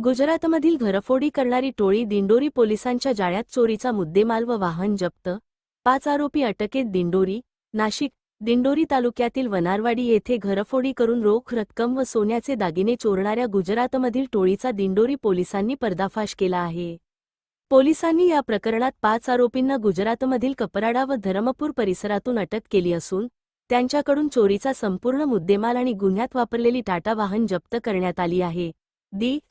गुजरातमधील घरफोडी करणारी टोळी दिंडोरी पोलिसांच्या जाळ्यात, चोरीचा मुद्देमाल व वाहन जप्त, 5 आरोपी अटकेत. दिंडोरी, नाशिक. दिंडोरी तालुक्यातील वनारवाडी येथे घरफोडी करून रोख रक्कम व सोन्याचे दागिने चोरणाऱ्या गुजरातमधील टोळीचा दिंडोरी पोलिसांनी पर्दाफाश केला आहे. पोलिसांनी या प्रकरणात 5 आरोपींना गुजरातमधील कपराडा व धरमपूर परिसरातून अटक केली असून त्यांच्याकडून चोरीचा संपूर्ण मुद्देमाल आणि गुन्ह्यात वापरलेली टाटा वाहन जप्त करण्यात आली आहे.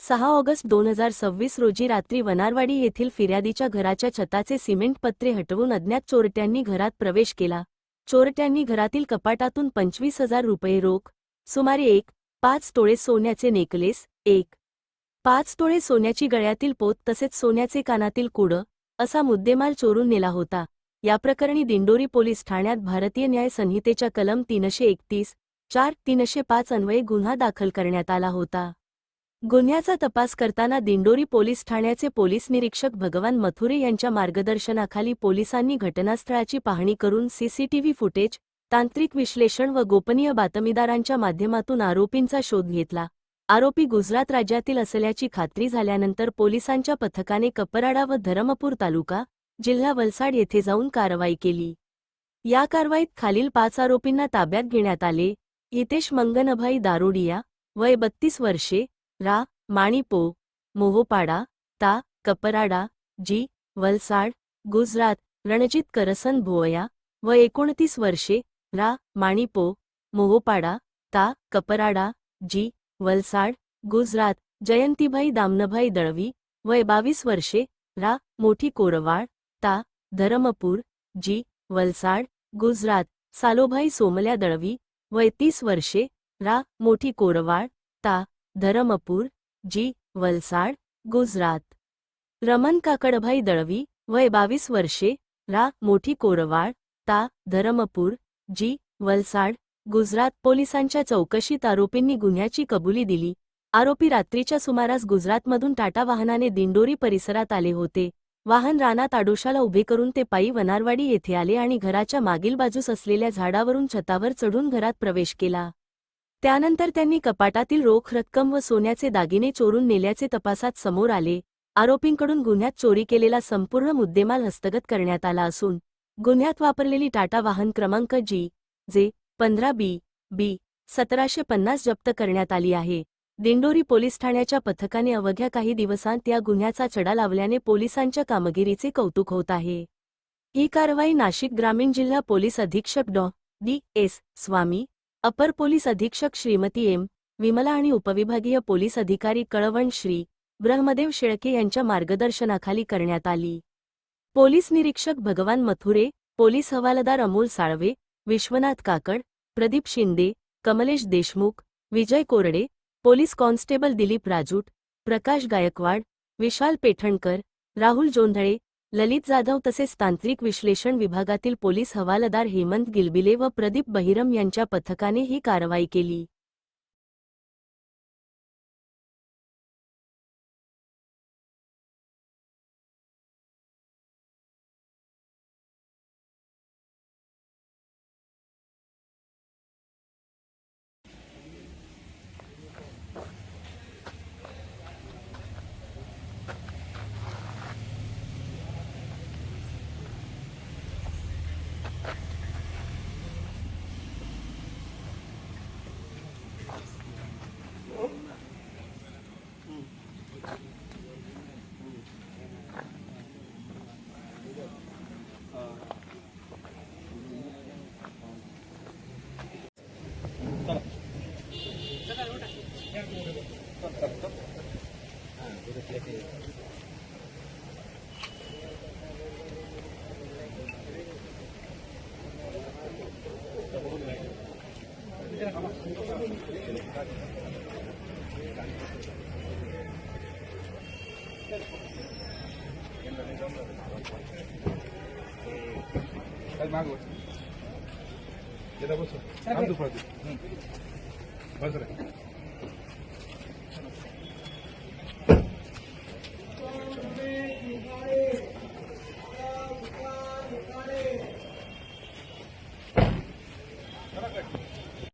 6 ऑगस्ट 2026 रोजी रात्री वनारवाडी येथील फिर्यादीच्या घराच्या छताचे सिमेंट पत्रे हटवून अज्ञात चोरट्यांनी घरात प्रवेश केला. चोरट्यांनी घरातील कपाटातून 25,000 रुपये रोख, सुमारे 1.5 तोळे सोन्याचे नेकलेस, 1.5 तोळे सोन्याची गळ्यातील पोत तसेच सोन्याचे कानातील कुडं असा मुद्देमाल चोरून नेला होता. या प्रकरणी दिंडोरी पोलीस ठाण्यात भारतीय न्याय संहितेच्या कलम 331, 4, 305 अन्वये गुन्हा दाखल करण्यात आला होता. गुन्ह्याचा तपास करताना दिंडोरी पोलीस ठाण्याचे पोलीस निरीक्षक भगवान मथुरे यांच्या मार्गदर्शनाखाली पोलिसांनी घटनास्थळाची पाहणी करून सीसीटीव्ही फुटेज, तांत्रिक विश्लेषण व गोपनीय बातमीदारांच्या माध्यमातून आरोपींचा शोध घेतला. आरोपी गुजरात राज्यातील असल्याची खात्री झाल्यानंतर पोलिसांच्या पथकाने कपराडा व धरमपूर तालुका, जिल्हा वलसाड येथे जाऊन कारवाई केली. या कारवाईत खालील 5 आरोपींना ताब्यात घेण्यात आले. हितेश मंगनभाई दारोडिया, वय 32 वर्षे, रा. माणिपो, मोहोपाडा, ता. कपराडा, जी. वलसाड, गुजरात. रणजित करसन भोया, वय 29 वर्षे, रा. माणिपो, मोहोपाडा, ता. कपराडा, जी. वलसाड, गुजरात. जयंतीभाई दामनभाई दळवी, वय 22 वर्षे, रा. मोठी कोरवाड, ता. धरमपूर, जी. वलसाड, गुजरात. सालोभाई सोमल्या दळवी, वय 30 वर्षे, रा. मोठी कोरवाड, ता. धरमपूर, जी. वलसाड, गुजरात. रमन काकडभाई दळवी, वय 22 वर्षे, रा. मोठी कोरवाड, ता. धरमपूर, जी. वलसाड, गुजरात. पोलिसांच्या चौकशीत आरोपींनी गुन्ह्याची कबुली दिली. आरोपी रात्रीच्या सुमारास गुजरातमधून टाटा वाहनाने दिंडोरी परिसरात आले होते. वाहन रानात आडोशाला उभे करून ते पायी वनारवाडी येथे आले आणि घराच्या मागील बाजूस असलेल्या झाडावरून छतावर चढून घरात प्रवेश केला. त्यानंतर त्यांनी कपाटातील रोख रक्कम व सोन्याचे दागिने चोरून नेल्याचे तपासात समोर आले. आरोपींकडून गुन्ह्यात चोरी केलेला संपूर्ण मुद्देमाल हस्तगत करण्यात आला असून गुन्ह्यात वापरलेली टाटा वाहन क्रमांक जे 15B 1750 जप्त करण्यात आली आहे. दिंडोरी पोलीस ठाण्याच्या पथकाने अवघ्या काही दिवसांत या गुन्ह्याचा छडा लावल्याने पोलिसांच्या कामगिरीचे कौतुक होत आहे. ही कारवाई नाशिक ग्रामीण जिल्हा पोलीस अधीक्षक D.S. स्वामी, अपर पोलीस अधीक्षक श्रीमती M. विमला आणि उपविभागीय पोलीस अधिकारी कळवण श्री. ब्रह्मदेव शेळके यांच्या मार्गदर्शनाखाली करण्यात आली. पोलीस निरीक्षक भगवान मथुरे, पोलीस हवालदार अमोल साळवे, विश्वनाथ काकड, प्रदीप शिंदे, कमलेश देशमुख, विजय कोरडे, पोलीस कॉन्स्टेबल दिलीप राजूट, प्रकाश गायकवाड, विशाल पेठणकर, राहुल जोंधळे, ललित जाधव तसेच तांत्रिक विश्लेषण विभागातील पोलीस हवालदार हेमंत गिलबिले व प्रदीप बहिरम यांच्या पथकाने ही कारवाई केली. मागव बस